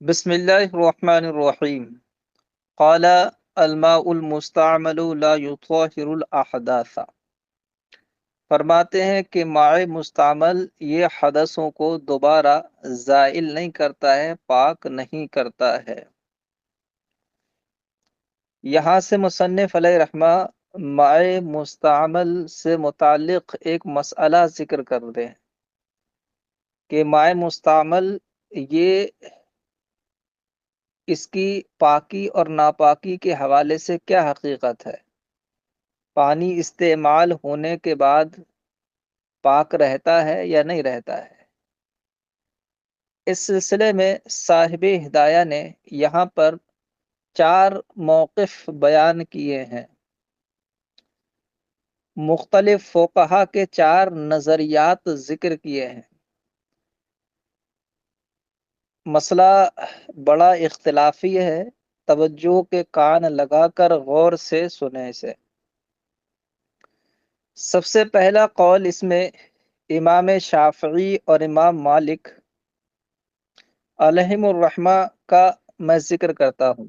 بسم اللہ الرحمن الرحیم قال الماء المستعمل لا يطهر الاحداث۔ فرماتے ہیں کہ ماء مستعمل یہ حدثوں کو دوبارہ زائل نہیں کرتا ہے، پاک نہیں کرتا ہے۔ یہاں سے مصنف علیہ رحمہ ماء مستعمل سے متعلق ایک مسئلہ ذکر کر رہے ہیں کہ ماء مستعمل یہ اس کی پاکی اور ناپاکی کے حوالے سے کیا حقیقت ہے۔ پانی استعمال ہونے کے بعد پاک رہتا ہے یا نہیں رہتا ہے۔ اس سلسلے میں صاحب ہدایہ نے یہاں پر 4 موقف بیان کیے ہیں۔ مختلف فقہا کے 4 نظریات ذکر کیے ہیں۔ مسئلہ بڑا اختلافی ہے، توجہ کے کان لگا کر غور سے سنے سے۔ سب سے پہلا قول اس میں امام شافعی اور امام مالک علیہم الرحمہ کا میں ذکر کرتا ہوں۔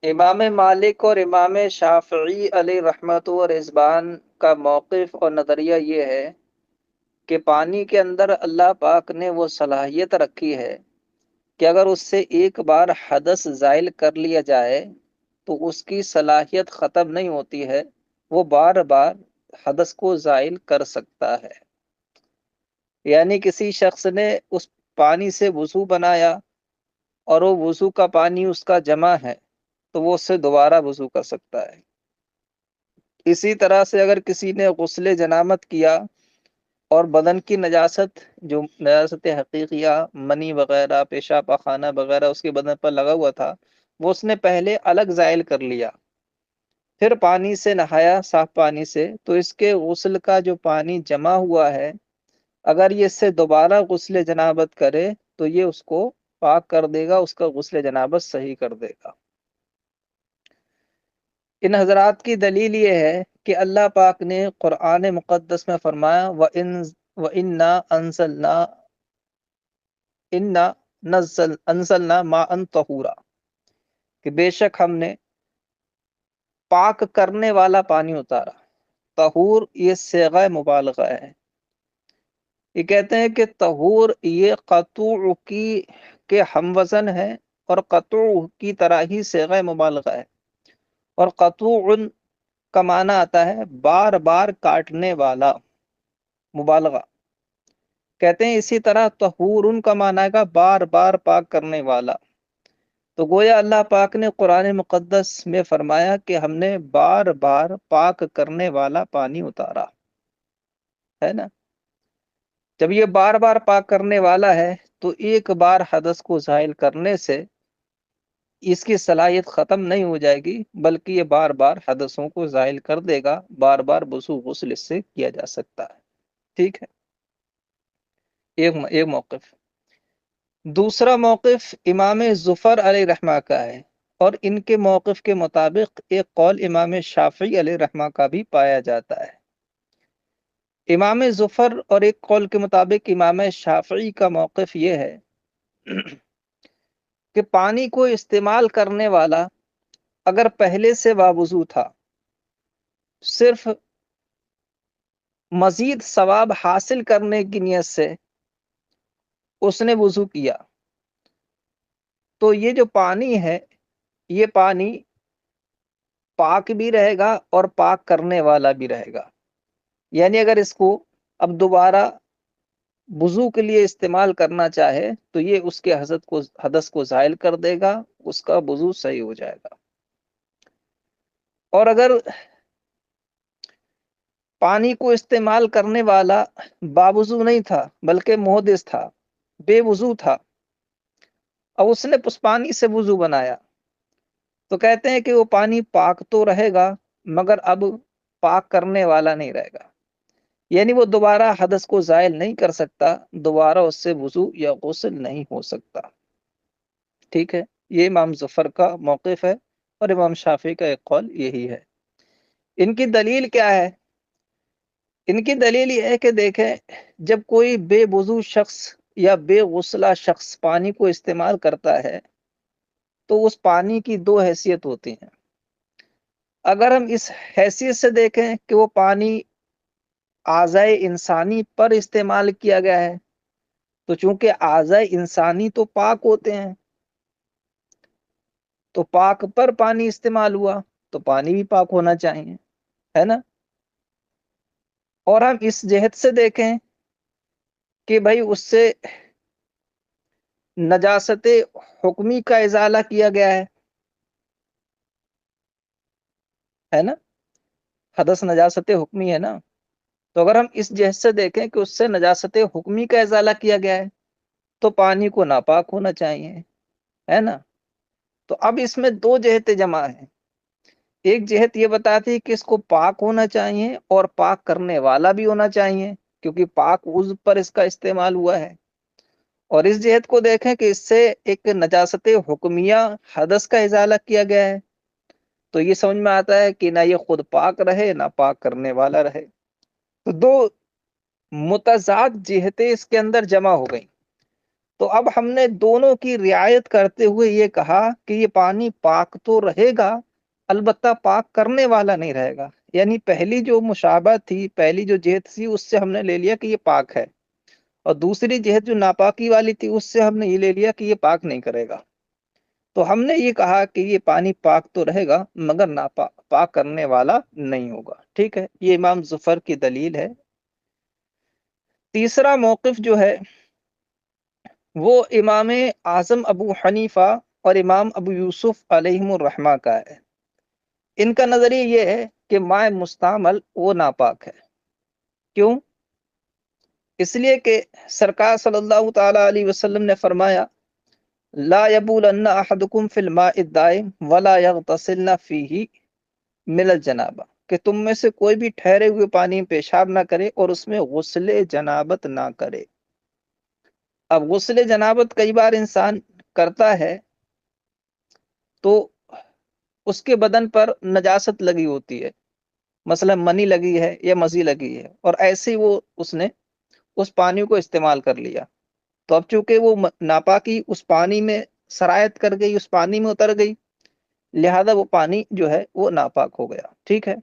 امام مالک اور امام شافعی علیہ رحمت و رضوان کا موقف اور نظریہ یہ ہے کہ پانی کے اندر اللہ پاک نے وہ صلاحیت رکھی ہے کہ اگر اس سے ایک بار حدث زائل کر لیا جائے تو اس کی صلاحیت ختم نہیں ہوتی ہے، وہ بار بار حدث کو زائل کر سکتا ہے۔ یعنی کسی شخص نے اس پانی سے وضو بنایا اور وہ وضو کا پانی اس کا جمع ہے تو وہ اس سے دوبارہ وضو کر سکتا ہے۔ اسی طرح سے اگر کسی نے غسل جنابت کیا اور بدن کی نجاست، جو نجاست حقیقیہ منی وغیرہ پیشاب پاخانہ وغیرہ اس کے بدن پر لگا ہوا تھا، وہ اس نے پہلے الگ زائل کر لیا، پھر پانی سے نہایا صاف پانی سے، تو اس کے غسل کا جو پانی جمع ہوا ہے اگر یہ اس سے دوبارہ غسل جنابت کرے تو یہ اس کو پاک کر دے گا، اس کا غسل جنابت صحیح کر دے گا۔ ان حضرات کی دلیل یہ ہے کہ اللہ پاک نے قرآن مقدس میں فرمایا وَإِنَّا أَنزَلْنَا مَاءً طَهُورًا، کہ بے شک ہم نے پاک کرنے والا پانی اتارا۔ طہور یہ صیغہ مبالغہ ہے۔ یہ کہتے ہیں کہ طہور یہ قطوع کی کے ہم وزن ہے اور قطوع کی طرح ہی صیغہ مبالغہ ہے، اور قطوع کا معنی آتا ہے بار بار کاٹنے والا، مبالغہ۔ کہتے ہیں اسی طرح طہور کا معنی ہے بار بار پاک کرنے والا۔ تو گویا اللہ پاک نے قرآن مقدس میں فرمایا کہ ہم نے بار بار پاک کرنے والا پانی اتارا ہے نا۔ جب یہ بار بار پاک کرنے والا ہے تو ایک بار حدث کو زائل کرنے سے اس کی صلاحیت ختم نہیں ہو جائے گی، بلکہ یہ بار بار حدثوں کو زائل کر دے گا، بار بار وضو غسل اس سے کیا جا سکتا ہے۔ ٹھیک ہے، ایک موقف۔ دوسرا موقف امام ظفر علیہ رحمہ کا ہے، اور ان کے موقف کے مطابق ایک قول امام شافعی علیہ رحمہ کا بھی پایا جاتا ہے۔ امام ظفر اور ایک قول کے مطابق امام شافعی کا موقف یہ ہے کہ پانی کو استعمال کرنے والا اگر پہلے سے باوضو تھا، صرف مزید ثواب حاصل کرنے کی نیت سے اس نے وضو کیا، تو یہ جو پانی ہے یہ پانی پاک بھی رہے گا اور پاک کرنے والا بھی رہے گا۔ یعنی اگر اس کو اب دوبارہ وضو کے لیے استعمال کرنا چاہے تو یہ اس کے حدث کو زائل کر دے گا، اس کا وضو صحیح ہو جائے گا۔ اور اگر پانی کو استعمال کرنے والا باوضو نہیں تھا بلکہ محدث تھا، بے وضو تھا، اور اس نے اس پانی سے وضو بنایا، تو کہتے ہیں کہ وہ پانی پاک تو رہے گا مگر اب پاک کرنے والا نہیں رہے گا، یعنی وہ دوبارہ حدث کو زائل نہیں کر سکتا، دوبارہ اس سے وضو یا غسل نہیں ہو سکتا۔ ٹھیک ہے، یہ امام ظفر کا موقف ہے اور امام شافعی کا ایک قول یہی ہے۔ ان کی دلیل کیا ہے؟ ان کی دلیل یہ ہے کہ دیکھیں، جب کوئی بے وضو شخص یا بے غسلہ شخص پانی کو استعمال کرتا ہے تو اس پانی کی دو حیثیت ہوتی ہیں۔ اگر ہم اس حیثیت سے دیکھیں کہ وہ پانی اعضائے انسانی پر استعمال کیا گیا ہے، تو چونکہ اعضائے انسانی تو پاک ہوتے ہیں، تو پاک پر پانی استعمال ہوا تو پانی بھی پاک ہونا چاہیے، ہے نا۔ اور ہم اس جہت سے دیکھیں کہ بھائی اس سے نجاست حکمی کا ازالہ کیا گیا ہے نا، حدث نجاست حکمی ہے نا۔ تو اگر ہم اس جہت سے دیکھیں کہ اس سے نجاست حکمی کا ازالہ کیا گیا ہے تو پانی کو ناپاک ہونا چاہیے، ہے نا۔ تو اب اس میں دو جہتیں جمع ہیں، ایک جہت یہ بتاتی ہے کہ اس کو پاک ہونا چاہیے اور پاک کرنے والا بھی ہونا چاہیے، کیونکہ پاک عضو پر اس کا استعمال ہوا ہے، اور اس جہت کو دیکھیں کہ اس سے ایک نجاست حکمیہ حدث کا ازالہ کیا گیا ہے، تو یہ سمجھ میں آتا ہے کہ نہ یہ خود پاک رہے نہ پاک کرنے والا رہے۔ تو دو متضاد جہتیں اس کے اندر جمع ہو گئیں، تو اب ہم نے دونوں کی رعایت کرتے ہوئے یہ کہا کہ یہ پانی پاک تو رہے گا، البتہ پاک کرنے والا نہیں رہے گا۔ یعنی پہلی جو مشابہت تھی، پہلی جو جہت تھی، اس سے ہم نے لے لیا کہ یہ پاک ہے، اور دوسری جہت جو ناپاکی والی تھی اس سے ہم نے یہ لے لیا کہ یہ پاک نہیں کرے گا۔ تو ہم نے یہ کہا کہ یہ پانی پاک تو رہے گا مگر پاک کرنے والا نہیں ہوگا، ٹھیک ہے۔ یہ امام ظفر کی دلیل ہے۔ تیسرا موقف جو ہے وہ امام اعظم ابو حنیفہ اور امام ابو یوسف علیہم الرحمہ کا ہے۔ ان کا نظریہ یہ ہے کہ ماء مستعمل وہ ناپاک ہے۔ کیوں؟ اس لیے کہ سرکار صلی اللہ تعالی علیہ وسلم نے فرمایا لا یبولن احدکم فی الماء الدائم ولا یغتسلن فیہ من الجنابہ، کہ تم میں سے کوئی بھی ٹھہرے ہوئے پانی میں پیشاب نہ کرے اور اس میں غسل جنابت نہ کرے۔ اب غسل جنابت کئی بار انسان کرتا ہے تو اس کے بدن پر نجاست لگی ہوتی ہے، مثلا منی لگی ہے یا مزی لگی ہے، اور ایسے ہی وہ اس نے اس پانی کو استعمال کر لیا، تو اب چونکہ وہ ناپاکی اس پانی میں سرایت کر گئی، اس پانی میں اتر گئی، لہذا وہ پانی جو ہے وہ ناپاک ہو گیا، ٹھیک ہے۔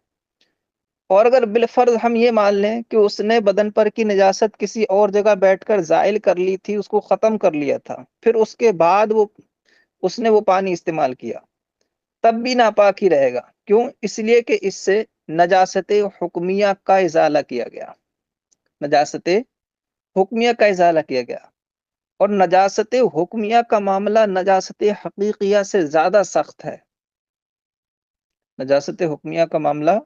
اور اگر بالفرض ہم یہ مان لیں کہ اس نے بدن پر کی نجاست کسی اور جگہ بیٹھ کر زائل کر لی تھی، اس کو ختم کر لیا تھا، پھر اس کے بعد اس نے وہ پانی استعمال کیا، تب بھی ناپاک ہی رہے گا۔ کیوں؟ اس لیے کہ اس سے نجاست حکمیہ کا ازالہ کیا گیا، نجاست حکمیہ کا ازالہ کیا گیا، اور نجاست حکمیہ کا معاملہ نجاست حقیقیہ سے زیادہ سخت ہے۔ نجاست حکمیہ کا معاملہ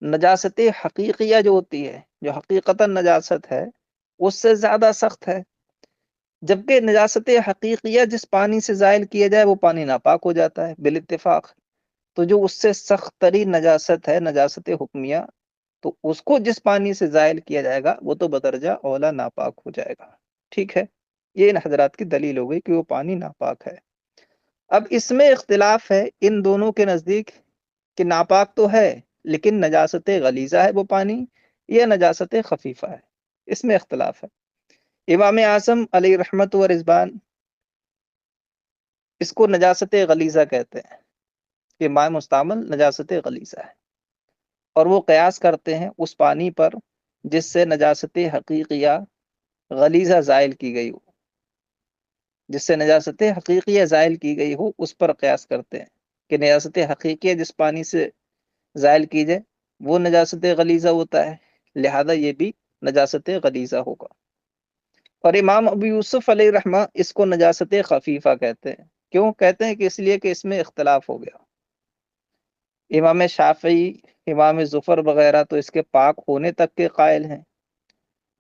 نجاست حقیقیہ جو ہوتی ہے، جو حقیقتا نجاست ہے، اس سے زیادہ سخت ہے، جبکہ نجاست حقیقیہ جس پانی سے زائل کیا جائے وہ پانی ناپاک ہو جاتا ہے بالاتفاق۔ تو جو اس سے سخت ترین نجاست ہے، نجاست حکمیہ، تو اس کو جس پانی سے زائل کیا جائے گا وہ تو بدرجہ اولا ناپاک ہو جائے گا، ٹھیک ہے۔ یہ ان حضرات کی دلیل ہو گئی کہ وہ پانی ناپاک ہے۔ اب اس میں اختلاف ہے ان دونوں کے نزدیک کہ ناپاک تو ہے لیکن نجاست غلیظہ ہے وہ پانی یا نجاست خفیفہ ہے، اس میں اختلاف ہے۔ امام اعظم علیہ رحمت و رضوان اس کو نجاست غلیظہ کہتے ہیں کہ ماء مستعمل نجاست غلیظہ ہے، اور وہ قیاس کرتے ہیں اس پانی پر جس سے نجاست حقیقیہ غلیظہ زائل کی گئی ہو، جس سے نجاست حقیقیہ زائل کی گئی ہو اس پر قیاس کرتے ہیں کہ نجاست حقیقیہ جس پانی سے زائل کی جائے وہ نجاست غلیظہ ہوتا ہے، لہذا یہ بھی نجاست غلیظہ ہوگا۔ اور امام ابو یوسف علیہ رحمہ اس کو نجاست خفیفہ کہتے ہیں۔ کیوں کہتے ہیں؟ کہ اس لیے کہ اس میں اختلاف ہو گیا۔ امام شافعی، امام ظفر وغیرہ تو اس کے پاک ہونے تک کے قائل ہیں،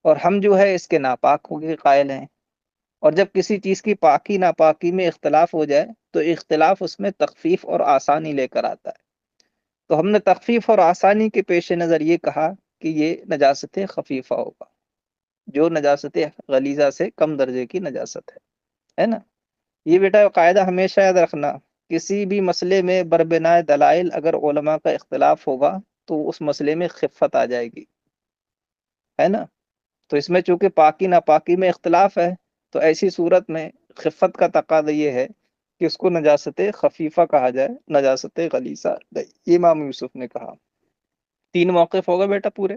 اور ہم جو ہے اس کے ناپاک ہونے کے قائل ہیں، اور جب کسی چیز کی پاکی ناپاکی میں اختلاف ہو جائے تو اختلاف اس میں تخفیف اور آسانی لے کر آتا ہے، تو ہم نے تخفیف اور آسانی کے پیش نظر یہ کہا کہ یہ نجاست خفیفہ ہوگا، جو نجاست غلیظہ سے کم درجے کی نجاست ہے نا۔ یہ بیٹا قاعدہ ہمیشہ یاد رکھنا، کسی بھی مسئلے میں بربنائے دلائل اگر علماء کا اختلاف ہوگا تو اس مسئلے میں خفت آ جائے گی، ہے نا. تو اس میں چونکہ پاکی ناپاکی میں اختلاف ہے، تو ایسی صورت میں خفت کا تقاضا یہ ہے کہ اس کو نجاست خفیفہ کہا جائے، نجاست غلیظہ نہیں. یہ امام یوسف نے کہا. 3 موقف ہو گئے بیٹا پورے.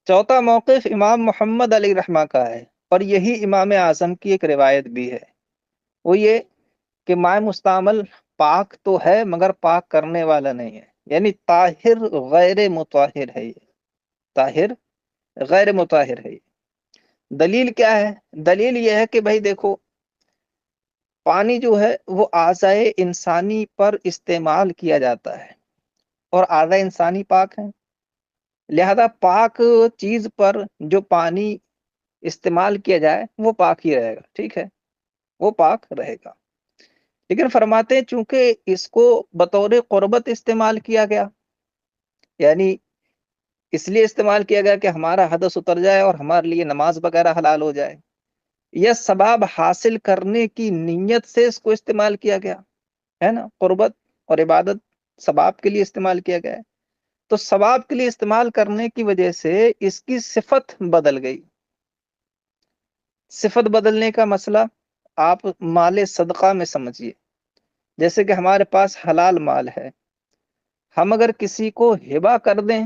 چوتھا موقف امام محمد علیہ رحمہ کا ہے، اور یہی امام اعظم کی ایک روایت بھی ہے. وہ یہ کہ مائع مستعمل پاک تو ہے مگر پاک کرنے والا نہیں ہے، یعنی طاہر غیر مطہر ہے. یہ طاہر غیر مطہر ہے. دلیل کیا ہے؟ دلیل یہ ہے کہ بھائی دیکھو، پانی جو ہے وہ اعضائے انسانی پر استعمال کیا جاتا ہے، اور اعضائے انسانی پاک ہیں. لہذا پاک چیز پر جو پانی استعمال کیا جائے وہ پاک ہی رہے گا. ٹھیک ہے، وہ پاک رہے گا. لیکن فرماتے ہیں چونکہ اس کو بطور قربت استعمال کیا گیا، یعنی اس لیے استعمال کیا گیا کہ ہمارا حدث اتر جائے اور ہمارے لیے نماز وغیرہ حلال ہو جائے، یا ثواب حاصل کرنے کی نیت سے اس کو استعمال کیا گیا ہے نا. قربت اور عبادت ثواب کے لیے استعمال کیا گیا ہے، تو ثواب کے لیے استعمال کرنے کی وجہ سے اس کی صفت بدل گئی. صفت بدلنے کا مسئلہ آپ مال صدقہ میں سمجھیے. جیسے کہ ہمارے پاس حلال مال ہے، ہم اگر کسی کو ہبہ کر دیں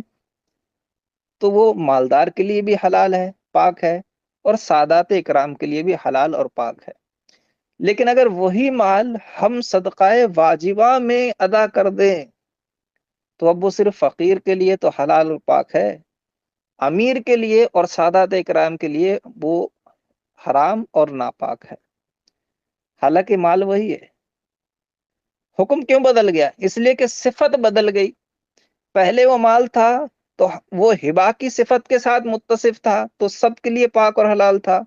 تو وہ مالدار کے لیے بھی حلال ہے، پاک ہے، اور سادات اکرام کے لیے بھی حلال اور پاک ہے. لیکن اگر وہی مال ہم صدقہ واجبہ میں ادا کر دیں تو اب وہ صرف فقیر کے لیے تو حلال اور پاک ہے، امیر کے لیے اور سادات اکرام کے لیے وہ حرام اور ناپاک ہے، حالانکہ مال وہی ہے. حکم کیوں بدل گیا؟ اس لیے کہ صفت بدل گئی. پہلے وہ مال تھا تو وہ ہبا کی صفت کے ساتھ متصف تھا تو سب کے لیے پاک اور حلال تھا،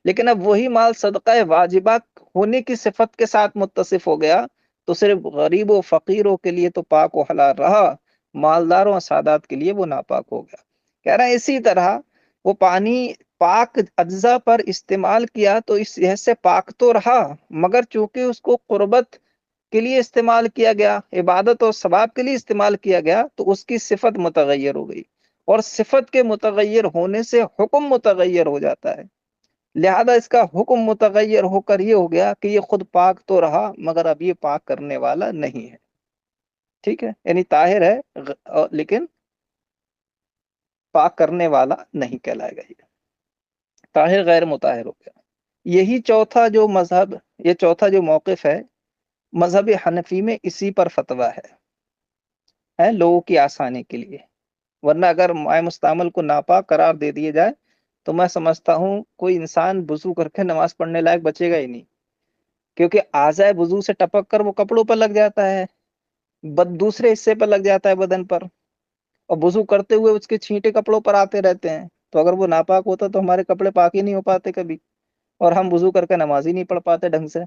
لیکن اب وہی مال صدقہ واجبہ ہونے کی صفت کے ساتھ متصف ہو گیا تو صرف غریب و فقیروں کے لیے تو پاک و حلال رہا، مالداروں اور سادات کے لیے وہ ناپاک ہو گیا. کہہ رہے ہیں اسی طرح وہ پانی پاک اجزا پر استعمال کیا تو اس سے پاک تو رہا، مگر چونکہ اس کو قربت کے لیے استعمال کیا گیا، عبادت اور ثواب کے لیے استعمال کیا گیا، تو اس کی صفت متغیر ہو گئی، اور صفت کے متغیر ہونے سے حکم متغیر ہو جاتا ہے. لہذا اس کا حکم متغیر ہو کر یہ ہو گیا کہ یہ خود پاک تو رہا مگر اب یہ پاک کرنے والا نہیں ہے. ٹھیک ہے، یعنی طاہر ہے لیکن پاک کرنے والا نہیں کہلائے گا. یہ طاہر غیر مطہر ہو گیا. یہی چوتھا جو مذہب، یہ چوتھا جو موقف ہے مذہب حنفی میں، اسی پر فتویٰ ہے لوگوں کی آسانی کے لیے. ورنہ اگر مائع مستعمل کو ناپاک قرار دے دیے جائے تو میں سمجھتا ہوں کوئی انسان وضو کر کے نماز پڑھنے لائق بچے گا ہی نہیں، کیونکہ اعضائے وضو سے ٹپک کر وہ کپڑوں پر لگ جاتا ہے، دوسرے حصے پر لگ جاتا ہے بدن پر، اور وضو کرتے ہوئے اس کے چھینٹے کپڑوں پر آتے رہتے ہیں. تو اگر وہ ناپاک ہوتا تو ہمارے کپڑے پاک ہی نہیں ہو پاتے کبھی، اور ہم وضو کر کے نماز ہی نہیں پڑھ پاتے ڈھنگ سے،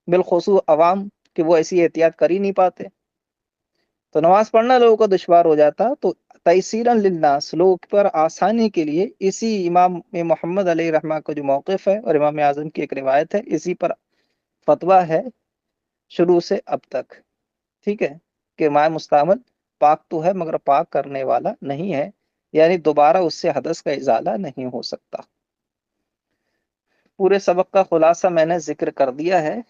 بالخصوص عوام کہ وہ ایسی احتیاط کر ہی نہیں پاتے. تو نماز پڑھنا لوگوں کو دشوار ہو جاتا. تو تیسیرا للناس، لوگوں پر آسانی کے لیے اسی امام محمد علیہ رحمہ کا جو موقف ہے اور امام اعظم کی ایک روایت ہے، اسی پر فتویٰ ہے شروع سے اب تک. ٹھیک ہے، کہ مائع مستعمل پاک تو ہے مگر پاک کرنے والا نہیں ہے، یعنی دوبارہ اس سے حدث کا ازالہ نہیں ہو سکتا. پورے سبق کا خلاصہ میں نے ذکر کر دیا ہے.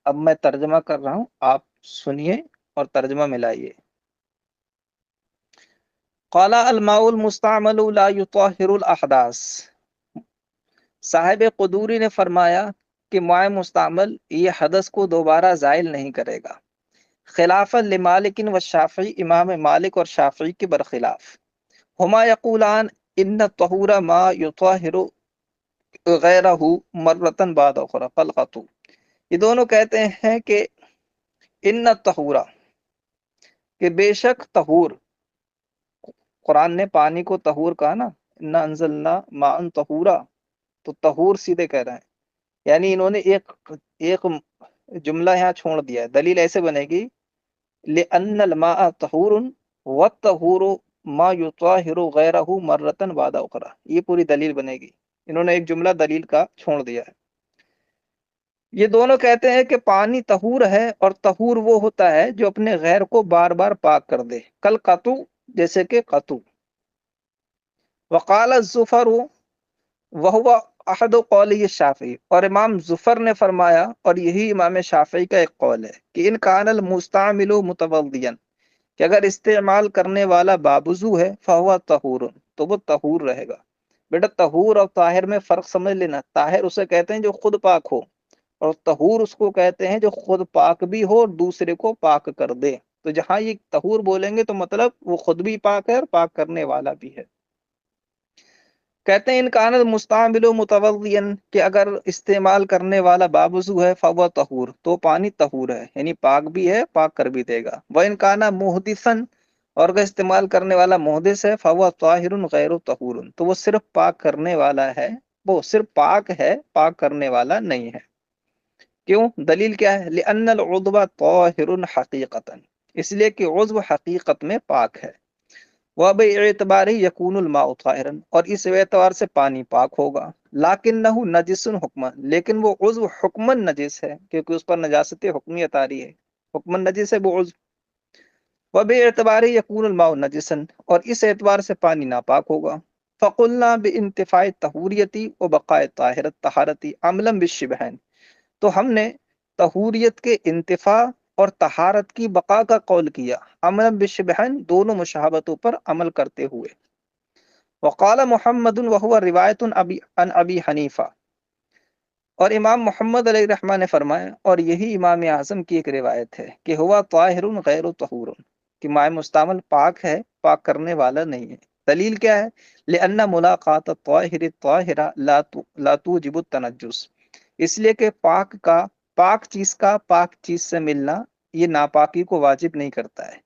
اب میں ترجمہ کر رہا ہوں، آپ سنیے اور ترجمہ ملائیے. قال الماء المستعمل لا يطهر الاحداث. صاحب قدوری نے فرمایا کہ مائع مستعمل یہ حدث کو دوبارہ زائل نہیں کرے گا، خلافا لمالک و شافعی، امام مالک اور شافعی کے برخلاف. ہما یقولان ان الطہور ما یطہر غیرہ مرتن بعد اخرى فالقطو. یہ دونوں کہتے ہیں کہ ان الطہورا، کہ بے شک طہور، قرآن نے پانی کو طہور کہا نا، انا انزلنا ماء طہورا، تو طہور سیدھے کہہ رہے ہیں. یعنی انہوں نے ایک جملہ یہاں چھوڑ دیا ہے. دلیل ایسے بنے گی لأن الماء طہور والطہور ما یطہر غیرہ مرتن بعد اخرى. یہ پوری دلیل بنے گی. انہوں نے ایک جملہ دلیل کا چھوڑ دیا ہے. یہ دونوں کہتے ہیں کہ پانی طہور ہے، اور طہور وہ ہوتا ہے جو اپنے غیر کو بار بار پاک کر دے. کل قطو، جیسے کہ قطو. وقال الزفر وہو احد قولی شافعی، اور امام زفر نے فرمایا، اور یہی امام شافعی کا ایک قول ہے، کہ ان کان المستعمل متوضیا، کہ اگر استعمال کرنے والا بابوضو ہے فہو طہور، تو وہ طہور رہے گا۔ بیٹا طہور اور طاہر میں فرق سمجھ لینا، طاہر اسے کہتے ہیں جو خود پاک ہو، اور طہور اس کو کہتے ہیں جو خود پاک بھی ہو اور دوسرے کو پاک کر دے۔ تو جہاں یہ طہور بولیں گے تو مطلب وہ خود بھی پاک ہے اور پاک کرنے والا بھی ہے۔ کہتے ہیں ان کان المستعمل متوضیا، کہ اگر استعمال کرنے والا بابوضو ہے فهو طہور، تو پانی طہور ہے، یعنی پاک بھی ہے، پاک کر بھی دے گا۔ وان کان محدثا، اور اگر استعمال کرنے والا محدث ہے فهو طاہر غیر طہور، تو وہ صرف پاک کرنے والا ہے، وہ صرف پاک ہے، پاک کرنے والا نہیں ہے۔ کیوں؟ دلیل کیا ہے؟ لأن العضو طاہر حقیقتا، اس لیے کہ عضو حقیقت میں پاک ہے۔ وَبِاعْتِبَارِ يَكُونُ الْمَاءُ طَاهِرًا، اور اس اعتبار سے پانی پاک ہوگا۔ لَكِنَّهُ نَجِسٌ حُکْمًا، لیکن وہ عضو حکماً نجس ہے، کیونکہ اس پر نجاست حکمیت آ رہی ہے، حکماً نجس ہے وہ عضو۔ وَبِاعْتِبَارِ يَكُونُ الْمَاءُ نَجِسًا، اور اس اعتبار سے پانی ناپاک ہوگا۔ فَقُلْنَا بِانْتِفَاءِ الطَّهُورِيَّةِ وَبَقَاءِ الطَّاهِرَةِ عَمْلًا بِالشِّبْهَيْنِ، تو ہم نے طہوریت کے انتفاع اور طہارت کی بقا کا قول کیا، عمل بالشبہین، دونوں مشابہتوں پر عمل کرتے ہوئے۔ وقال محمد وهو روایت عن ابی حنیفہ، اور امام محمد علیہ الرحمہ نے فرمایا، اور یہی امام اعظم کی ایک روایت ہے، کہ ہوا طاہر غیر طہور، کہ مائع مستعمل پاک ہے، پاک کرنے والا نہیں ہے۔ دلیل کیا ہے؟ لأن ملاقات الطاہر الطاہر لا توجب التنجس، اس لیے کہ پاک چیز کا پاک چیز سے ملنا یہ ناپاکی کو واجب نہیں کرتا ہے۔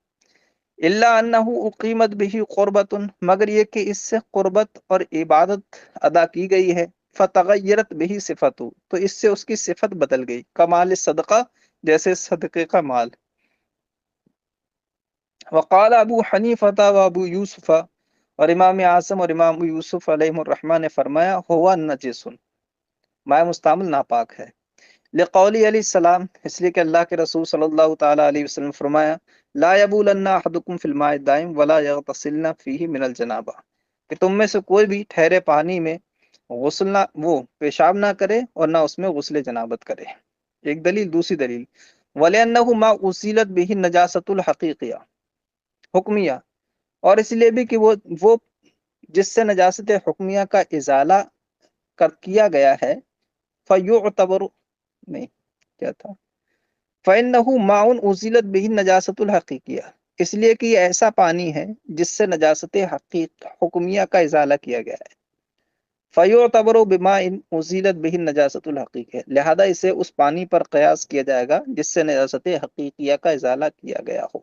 الا انہ اقیمت بہ قربت، مگر یہ کہ اس سے قربت اور عبادت ادا کی گئی ہے۔ فتغیرت بہ صفت، تو اس سے اس کی صفت بدل گئی، کمال صدقہ، جیسے صدقے کا مال۔ وقال ابو حنیفہ و ابو یوسف، اور امام اعظم اور امام یوسف علیہ الرحمہ نے فرمایا، ہوا نجس، مائع مستعمل ناپاک ہے۔ لقولی علیہ السلام، اس لیے کہ اللہ کے رسول صلی اللہ تعالی علیہ وسلم نے فرمایا، لا یبولن احدکم فی الماء الدائم ولا یغتسلن فیہ من الجنابہ، کہ تم میں سے کوئی بھی ٹھہرے پانی میں غسل نہ، وہ پیشاب نہ کرے اور نہ اس میں غسل جنابت کرے۔ ایک دلیل۔ دوسری دلیل، وَلِأَنَّهُ مَا أُزِيلَتْ بِهِ النَّجَاسَةُ الْحَقِيقِيَّةُ، حکمیہ، اور اس لیے بھی کہ وہ جس سے نجاست حکمیہ کا ازالہ کیا گیا ہے، فَيُعْتَبَرُ، نہیں کیا تھا، فَإِنَّهُ مَاءٌ أُزِيلَتْ بِهِ النَّجَاسَةُ الْحَقِيقِيَّةُ، اس لیے کہ یہ ایسا پانی ہے جس سے نجاست حکمیہ کا ازالہ کیا گیا ہے۔ فَيُعْتَبَرُ بِمَاءٍ أُزِيلَتْ بِهِ النَّجَاسَةُ الْحَقِيقِيَّةُ، لہذا اسے اس پانی پر قیاس کیا جائے گا جس سے نجاست حقیقیہ کا ازالہ کیا گیا ہو۔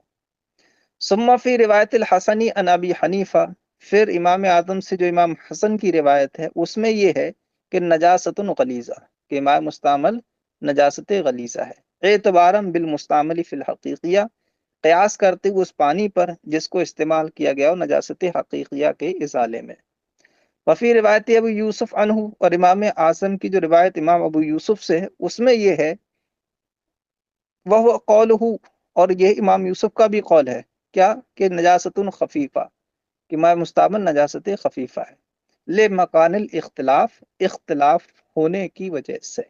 ثم فی روایت الحسنی عن ابی حنیفہ، پھر امام اعظم سے جو امام حسن کی روایت ہے اس میں یہ ہے کہ نجاست غلیظہ، کہ ماء مستعمل نجاست غلیظہ ہے، اعتبارا بالمستعمل فی الحقیقیہ، قیاس کرتے ہوئے اس پانی پر جس کو استعمال کیا گیا ہو نجاست حقیقیہ کے ازالے میں۔ وفی روایت ابو یوسف عنہ، اور امام اعظم کی جو روایت امام ابو یوسف سے ہے اس میں یہ ہے، وہ قولہ، اور یہ امام یوسف کا بھی قول ہے، کیا کہ نجاست خفیفہ، کہ ماء مستعمل نجاست خفیفہ ہے، لے مکان الاختلاف، اختلاف ہونے کی وجہ سے۔